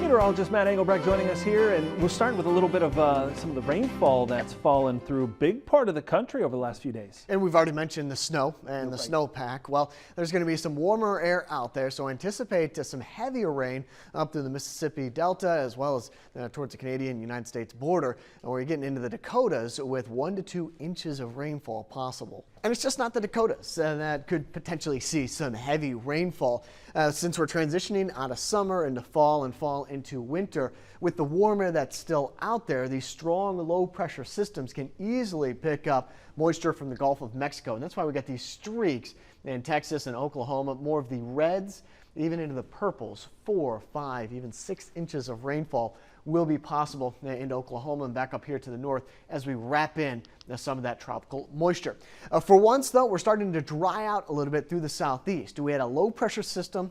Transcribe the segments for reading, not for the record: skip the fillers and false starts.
Meteorologist Matt Engelbrecht joining us here, and we're starting with a little bit of some of the rainfall that's fallen through a big part of the country over the last few days. And we've already mentioned the snow and the snowpack. Well, there's going to be some warmer air out there, so anticipate some heavier rain up through the Mississippi Delta as well as towards the Canadian-United States border. And we're getting into the Dakotas with 1 to 2 inches of rainfall possible. And it's just not the Dakotas that could potentially see some heavy rainfall since we're transitioning out of summer into fall and fall into winter. With the warm air that's still out there, these strong low pressure systems can easily pick up moisture from the Gulf of Mexico. And that's why we got these streaks in Texas and Oklahoma, more of the reds, even into the purples. 4, 5, even 6 inches of rainfall will be possible into Oklahoma and back up here to the north as we wrap in some of that tropical moisture. For once, though, we're starting to dry out a little bit through the southeast. We had a low pressure system,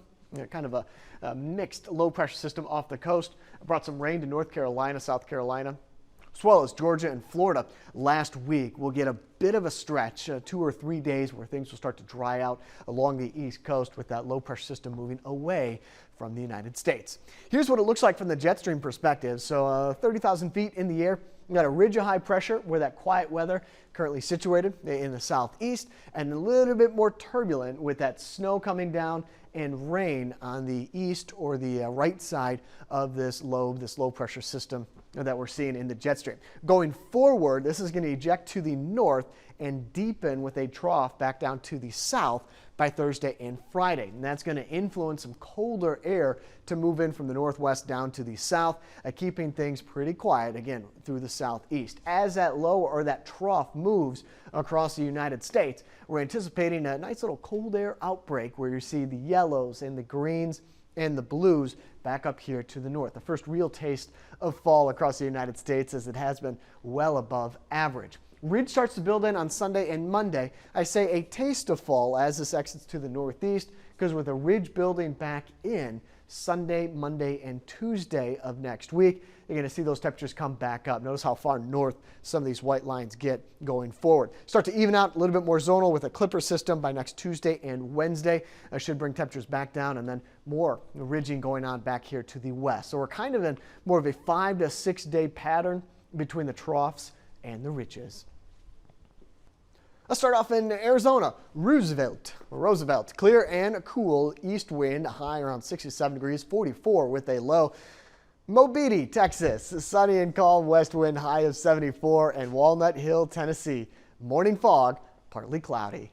kind of a mixed low pressure system off the coast, brought some rain to North Carolina, South Carolina, as well as Georgia and Florida last week. We'll get a bit of a stretch, 2 or 3 days where things will start to dry out along the east coast with that low pressure system moving away from the United States. Here's what it looks like from the jet stream perspective. So 30,000 feet in the air. We've got a ridge of high pressure where that quiet weather currently situated in the southeast, and a little bit more turbulent with that snow coming down and rain on the east or the right side of this low pressure system that we're seeing in the jet stream. Going forward, this is going to eject to the north and deepen with a trough back down to the south by Thursday and Friday. And that's going to influence some colder air to move in from the northwest down to the south, keeping things pretty quiet again through the southeast. As that low or that trough moves across the United States, we're anticipating a nice little cold air outbreak where you see the yellows and the greens and the blues back up here to the north. The first real taste of fall across the United States, as it has been well above average. Ridge starts to build in on Sunday and Monday. I say a taste of fall as this exits to the northeast, because with a ridge building back in Sunday, Monday, and Tuesday of next week, you're going to see those temperatures come back up. Notice how far north some of these white lines get going forward. Start to even out a little bit more zonal with a clipper system by next Tuesday and Wednesday. Should bring temperatures back down, and then more ridging going on back here to the west. So we're kind of in more of a 5 to 6 day pattern between the troughs and the ridges. Let's start off in Arizona. Roosevelt, clear and cool east wind, high around 67 degrees, 44 with a low. Mobeetie, Texas, sunny and calm west wind, high of 74, and Walnut Hill, Tennessee, morning fog, partly cloudy.